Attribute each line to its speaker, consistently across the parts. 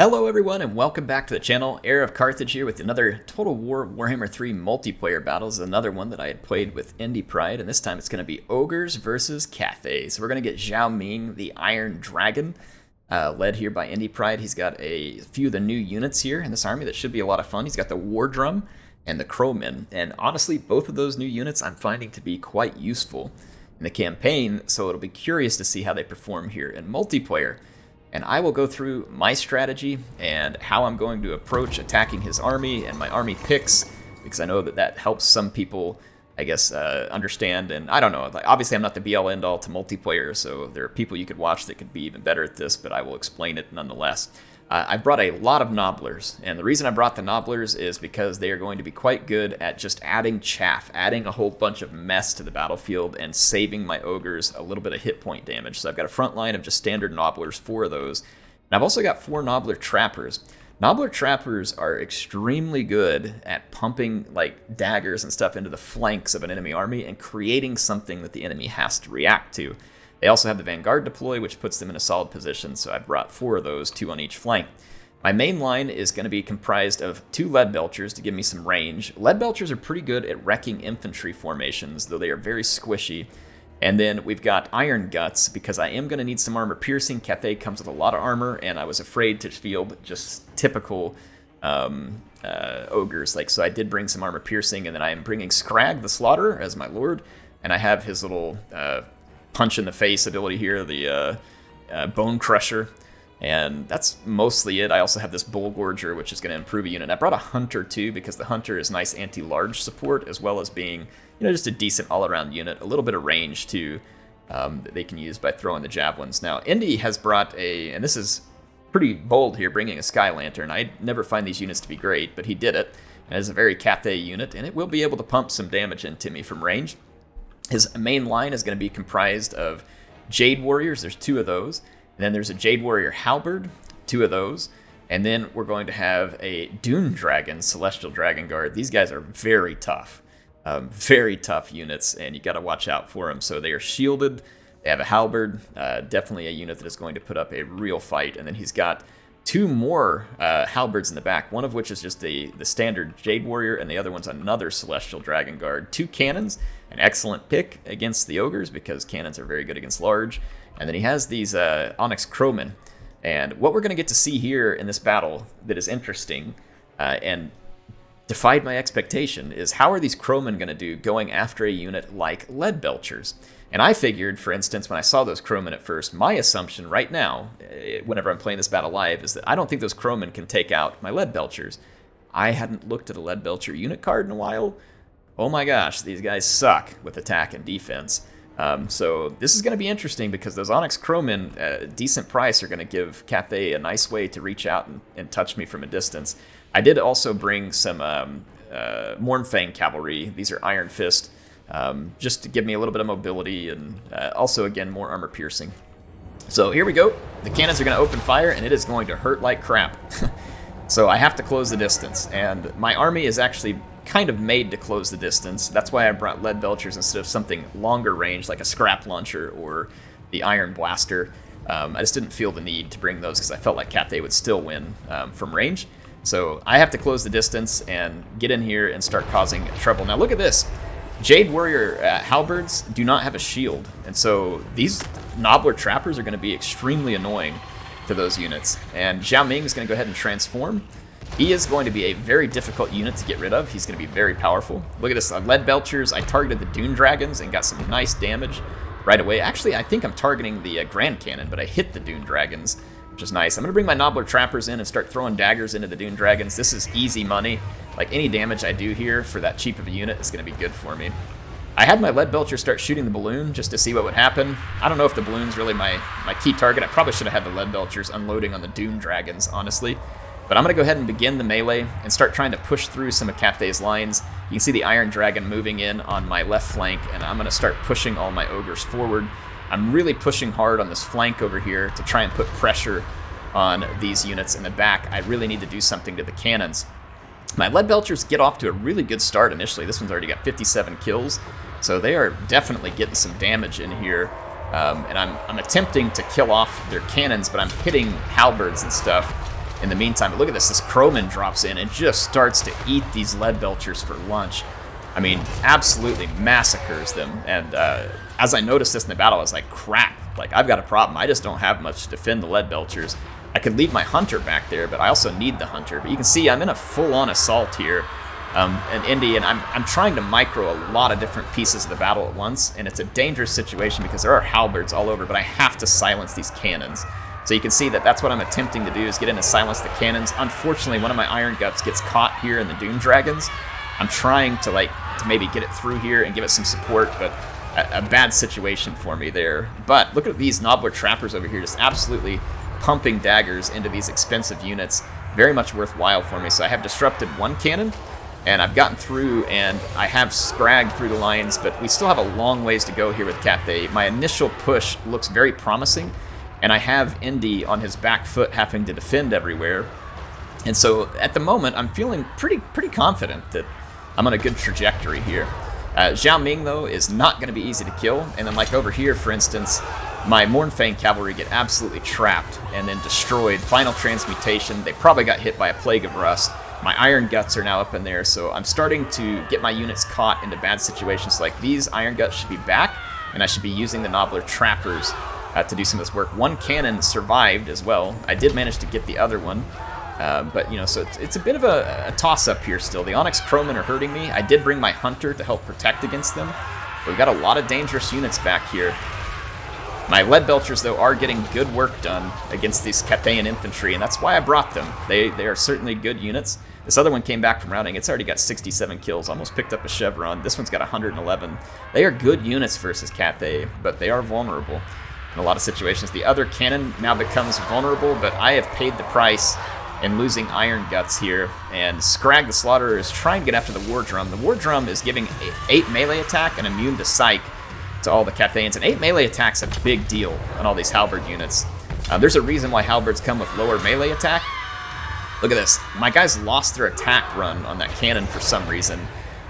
Speaker 1: Hello everyone and welcome back to the channel. HeirofCarthage here with another Total War Warhammer 3 multiplayer battle. This is another one that I had played with Indie Pride, and this time it's going to be Ogres versus Cathay. So we're going to get Zhao Ming, the Iron Dragon, led here by Indie Pride. He's got a few of the new units here in this army that should be a lot of fun. He's got the War Drum and the Crowmen, and honestly both of those new units I'm finding to be quite useful in the campaign, so it'll be curious to see how they perform here in multiplayer. And I will go through my strategy and how I'm going to approach attacking his army and my army picks, because I know that that helps some people, I guess, understand. And I don't know, like, obviously I'm not the be-all end-all to multiplayer, so there are people you could watch that could be even better at this, but I will explain it nonetheless. I brought a lot of Nobblers, and the reason I brought the Nobblers is because they are going to be quite good at just adding chaff, adding a whole bunch of mess to the battlefield, and saving my Ogres a little bit of hit point damage. So I've got a front line of just standard Nobblers, 4 of those. And I've also got 4 Nobbler Trappers. Nobbler Trappers are extremely good at pumping like daggers and stuff into the flanks of an enemy army and creating something that the enemy has to react to. They also have the Vanguard deploy, which puts them in a solid position, so I brought 4 of those, 2 on each flank. My main line is going to be comprised of 2 Lead Belchers to give me some range. Lead Belchers are pretty good at wrecking infantry formations, though they are very squishy. And then we've got Iron Guts, because I am going to need some armor piercing. Cathay comes with a lot of armor, and I was afraid to field just typical Ogres. So I did bring some armor piercing, and then I am bringing Scrag the Slaughterer as my lord, and I have his little punch in the face ability here, the Bone Crusher, and that's mostly it. I also have this Bull Gorger, which is going to improve a unit. I brought a Hunter too, because the Hunter is nice anti-large support, as well as being, just a decent all-around unit, a little bit of range too that they can use by throwing the javelins. Now, Indy has brought and this is pretty bold here, bringing a Sky Lantern. I never find these units to be great, but he did it. And it's a very Cathay unit, and it will be able to pump some damage into me from range. His main line is going to be comprised of Jade Warriors. There's 2 of those. And then there's a Jade Warrior Halberd, 2 of those. And then we're going to have a Dune Dragon, Celestial Dragon Guard. These guys are very tough units, and you got to watch out for them. So they are shielded. They have a Halberd, definitely a unit that is going to put up a real fight. And then he's got 2 more Halberds in the back, one of which is just the standard Jade Warrior, and the other one's another Celestial Dragon Guard. 2 cannons, an excellent pick against the Ogres, because cannons are very good against large. And then he has these Onyx Crowmen. And what we're going to get to see here in this battle that is interesting and defied my expectation is, how are these Crowmen going to do going after a unit like Lead Belchers? And I figured, for instance, when I saw those Crowmen at first, my assumption right now, whenever I'm playing this battle live, is that I don't think those Crowmen can take out my Lead Belchers. I hadn't looked at a Lead Belcher unit card in a while. Oh my gosh, these guys suck with attack and defense. So this is going to be interesting, because those Onyx Crowmen, at a decent price, are going to give Cathay a nice way to reach out and touch me from a distance. I did also bring some Mournfang Cavalry. These are Iron Fist. Just to give me a little bit of mobility, and also, again, more armor piercing. So here we go. The cannons are going to open fire, and it is going to hurt like crap. So I have to close the distance, and my army is actually kind of made to close the distance. That's why I brought Lead Belchers instead of something longer range, like a Scrap Launcher or the Iron Blaster. I just didn't feel the need to bring those, because I felt like Cathay would still win from range. So I have to close the distance and get in here and start causing trouble. Now look at this. Jade Warrior Halberds do not have a shield, and so these Nobbler Trappers are going to be extremely annoying to those units. And Zhao Ming is going to go ahead and transform. He is going to be a very difficult unit to get rid of. He's going to be very powerful. Look at this, Lead Belchers. I targeted the Dune Dragons and got some nice damage right away. Actually, I think I'm targeting the Grand Cannon, but I hit the Dune Dragons, which is nice. I'm going to bring my Nobbler Trappers in and start throwing daggers into the Dune Dragons. This is easy money. Like, any damage I do here for that cheap of a unit is going to be good for me. I had my Lead Belcher start shooting the balloon just to see what would happen. I don't know if the balloon's really my key target. I probably should have had the Lead Belchers unloading on the Dune Dragons, honestly. But I'm going to go ahead and begin the melee and start trying to push through some of Cathay's lines. You can see the Iron Dragon moving in on my left flank, and I'm going to start pushing all my Ogres forward. I'm really pushing hard on this flank over here to try and put pressure on these units in the back. I really need to do something to the cannons. My Lead Belchers get off to a really good start initially. This one's already got 57 kills, so they are definitely getting some damage in here. And I'm attempting to kill off their cannons, but I'm hitting halberds and stuff. in the meantime. But look at this Crowman drops in and just starts to eat these lead belchers for lunch. I mean, absolutely massacres them. And as I noticed this in the battle, I was like, crap, like I've got a problem. I just don't have much to defend the lead belchers. I could leave my hunter back there, but I also need the hunter. But you can see I'm in a full-on assault here. And Indy, and I'm trying to micro a lot of different pieces of the battle at once, and it's a dangerous situation because there are halberds all over, but I have to silence these cannons. So you can see that that's what I'm attempting to do, is get in and silence the cannons. Unfortunately, one of my Iron Guts gets caught here in the Doom Dragons. I'm trying to maybe get it through here and give it some support, but a bad situation for me there. But look at these Nobbler Trappers over here, just absolutely pumping daggers into these expensive units. Very much worthwhile for me. So I have disrupted one cannon, and I've gotten through, and I have scragged through the lines, but we still have a long ways to go here with Cathay. My initial push looks very promising, and I have Indy on his back foot having to defend everywhere. And so at the moment, I'm feeling pretty confident that I'm on a good trajectory here. Zhao Ming, though, is not going to be easy to kill, and then like over here, for instance, my Mournfang cavalry get absolutely trapped and then destroyed. Final transmutation, they probably got hit by a Plague of Rust. My Iron Guts are now up in there, so I'm starting to get my units caught into bad situations. Like these Iron Guts should be back, and I should be using the Nobbler Trappers to do some of this work. One cannon survived as well. I did manage to get the other one, but so it's a bit of a toss-up here still. The Onyx Crowmen are hurting me. I did bring my Hunter to help protect against them. We've got a lot of dangerous units back here. My Lead Belchers, though, are getting good work done against these Cathayan infantry, and that's why I brought them. They are certainly good units. This other one came back from routing. It's already got 67 kills, almost picked up a chevron. This one's got 111. They are good units versus Cathay, but they are vulnerable in a lot of situations. The other cannon now becomes vulnerable, but I have paid the price in losing Iron Guts here. And Scrag the Slaughterer is trying to get after the War Drum. The War Drum is giving 8 melee attack and immune to Psych to all the Cathayans, and 8 melee attack's a big deal on all these halberd units. There's a reason why halberds come with lower melee attack. Look at this. My guys lost their attack run on that cannon for some reason,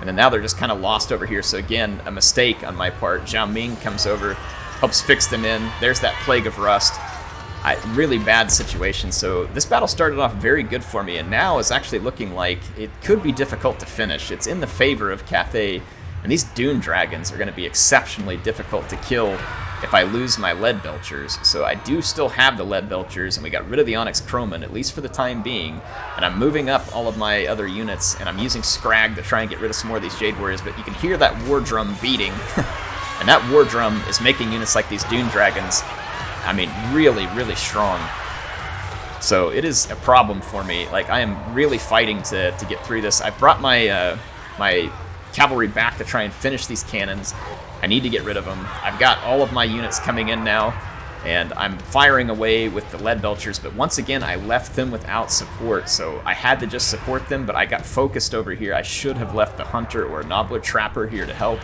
Speaker 1: and then now they're just kind of lost over here. So again, a mistake on my part. Zhao Ming comes over, helps fix them in. There's that Plague of Rust. Really bad situation. So this battle started off very good for me, and now is actually looking like it could be difficult to finish. It's in the favor of Cathay, and these Doom Dragons are going to be exceptionally difficult to kill if I lose my Lead Belchers. So I do still have the Lead Belchers, and we got rid of the Onyx Crowmen, at least for the time being. And I'm moving up all of my other units, and I'm using Scrag to try and get rid of some more of these Jade Warriors, but you can hear that War Drum beating. And that War Drum is making units like these Doom Dragons, I mean, really, really strong. So it is a problem for me. Like, I am really fighting to get through this. I've brought my my cavalry back to try and finish these cannons. I need to get rid of them. I've got all of my units coming in now, and I'm firing away with the Lead Belchers, but once again, I left them without support, so I had to just support them, but I got focused over here. I should have left the Hunter or Nobbler Trapper here to help.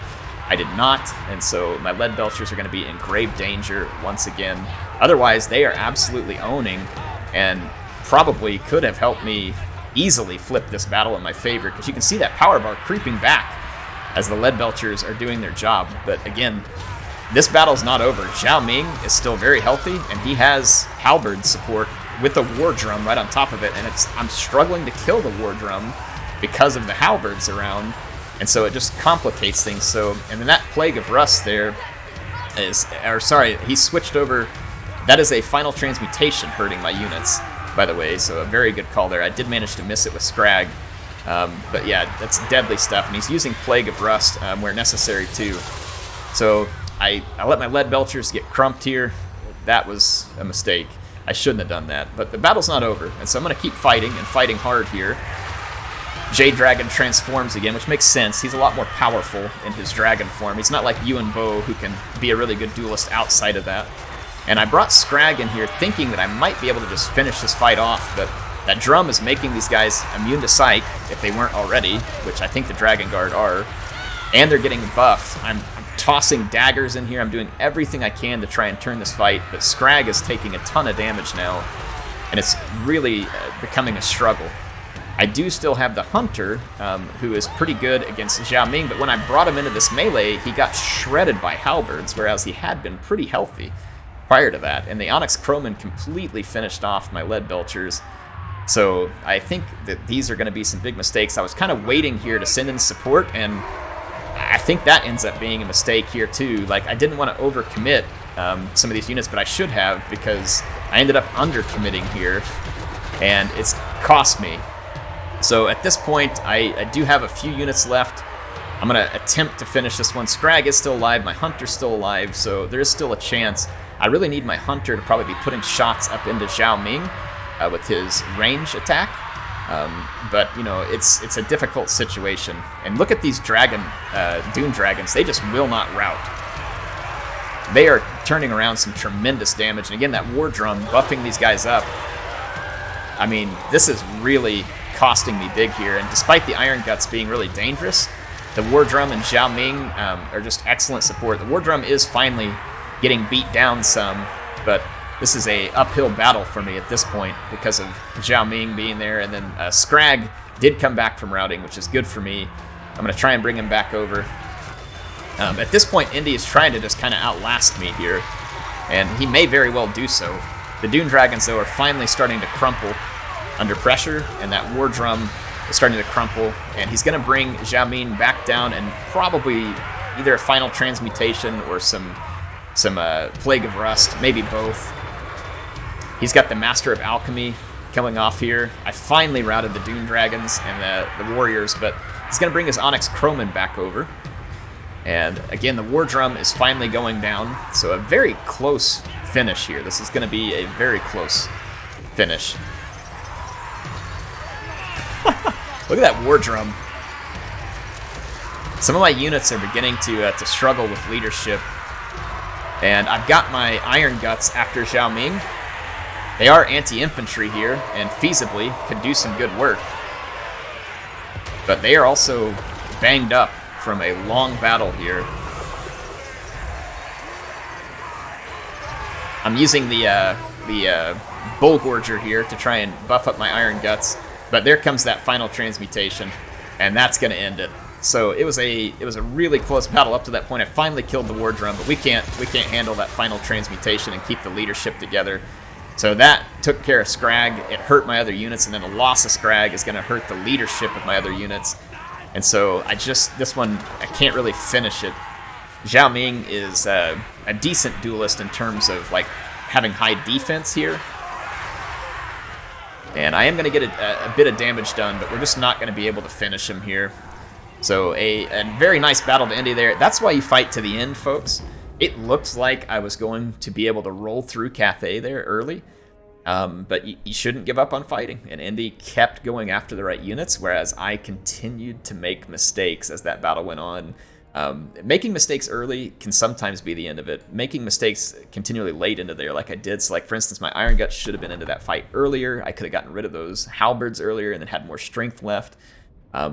Speaker 1: I did not, and so my Lead Belchers are going to be in grave danger once again. Otherwise, they are absolutely owning, and probably could have helped me easily flip this battle in my favor, because you can see that power bar creeping back as the Lead Belchers are doing their job. But again, this battle's not over. Zhao Ming is still very healthy, and he has halberd support with a War Drum right on top of it, and I'm struggling to kill the War Drum because of the halberds around, and so it just complicates things. So, and then that Plague of Rust there he switched over. That is a Final Transmutation hurting my units, by the way, so a very good call there. I did manage to miss it with Scrag. But yeah, that's deadly stuff, and he's using Plague of Rust where necessary too. So I let my Lead Belchers get crumped here. That was a mistake. I shouldn't have done that, but the battle's not over, and so I'm going to keep fighting and fighting hard here. Jade Dragon transforms again, which makes sense. He's a lot more powerful in his dragon form. He's not like Yuan Bo, who can be a really good duelist outside of that. And I brought Scrag in here thinking that I might be able to just finish this fight off, but that drum is making these guys immune to Psych, if they weren't already, which I think the Dragon Guard are, and they're getting buffed. I'm tossing daggers in here. I'm doing everything I can to try and turn this fight, but Scrag is taking a ton of damage now, and it's really becoming a struggle. I do still have the Hunter, who is pretty good against Zhao Ming, but when I brought him into this melee, he got shredded by halberds, whereas he had been pretty healthy prior to that, and the Onyx Crowmen completely finished off my Lead Belchers. So I think that these are going to be some big mistakes. I was kind of waiting here to send in support, and I think that ends up being a mistake here too. Like, I didn't want to overcommit some of these units, but I should have, because I ended up undercommitting here, and it's cost me. So at this point, I do have a few units left. I'm going to attempt to finish this one. Scrag is still alive, my Hunter's still alive, so there is still a chance. I really need my Hunter to probably be putting shots up into Zhao Ming with his range attack. But, you know, it's a difficult situation. And look at these Dune Dragons. They just will not rout. They are turning around some tremendous damage. And again, that War Drum buffing these guys up. I mean, this is really costing me big here. And despite the Iron Guts being really dangerous, the War Drum and Zhao Ming are just excellent support. The War Drum is finally getting beat down some, but this is a uphill battle for me at this point because of Zhao Ming being there, and then Scrag did come back from routing, which is good for me. I'm going to try and bring him back over. At this point, Indy is trying to just kind of outlast me here, and he may very well do so. The Dune Dragons, though, are finally starting to crumple under pressure, and that War Drum is starting to crumple, and he's going to bring Zhao Ming back down, and probably either a final transmutation or some Plague of Rust, maybe both. He's got the Master of Alchemy coming off here. I finally routed the Dune Dragons and the Warriors, but he's going to bring his Onyx Crowmen back over. And again, the War Drum is finally going down, so a very close finish here. This is going to be a very close finish. Look at that War Drum. Some of my units are beginning to struggle with leadership. And I've got my Iron Guts after Zhao Ming. They are anti-infantry here, and feasibly could do some good work. But they are also banged up from a long battle here. I'm using the Bull Gorger here to try and buff up my Iron Guts, but there comes that final transmutation, and that's going to end it. So it was a really close battle up to that point. I finally killed the War Drum, but we can't handle that final transmutation and keep the leadership together. So that took care of Scrag. It hurt my other units, and then the loss of Scrag is going to hurt the leadership of my other units. And so this one, I can't really finish it. Zhao Ming is a decent duelist in terms of like having high defense here. And I am going to get a bit of damage done, but we're just not going to be able to finish him here. So a very nice battle to end there. That's why you fight to the end, folks. It looked like I was going to be able to roll through Cathay there early, but you shouldn't give up on fighting. And Indy kept going after the right units, whereas I continued to make mistakes as that battle went on. Making mistakes early can sometimes be the end of it. Making mistakes continually late into there, like I did. So, like for instance, my Iron Guts should have been into that fight earlier. I could have gotten rid of those halberds earlier and then had more strength left.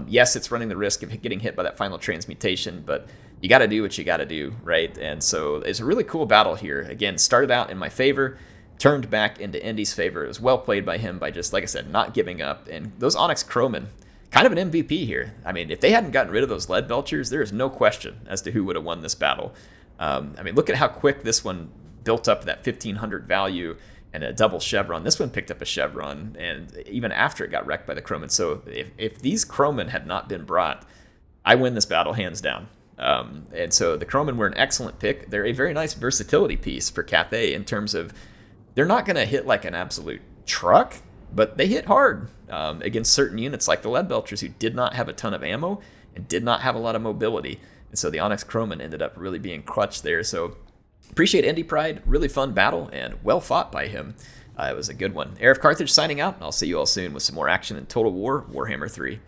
Speaker 1: Yes, it's running the risk of getting hit by that final transmutation, but you got to do what you got to do, right? And so it's a really cool battle here. Again, started out in my favor, turned back into Indy's favor. It was well played by him by just, like I said, not giving up. And those Onyx Crowmen, kind of an MVP here. I mean, if they hadn't gotten rid of those lead belchers, there is no question as to who would have won this battle. I mean, look at how quick this one built up that 1500 value and a double chevron. This one picked up a chevron, and even after it got wrecked by the Crowmen. So if these Crowmen had not been brought, I win this battle hands down. And so the Crowmen were an excellent pick. They're a very nice versatility piece for Cathay in terms of they're not going to hit like an absolute truck, but they hit hard against certain units like the lead belchers who did not have a ton of ammo and did not have a lot of mobility. And so the Onyx Crowmen ended up really being clutch there. So appreciate Indy Pride. Really fun battle and well fought by him. It was a good one. HeirofCarthage signing out. I'll see you all soon with some more action in Total War Warhammer 3.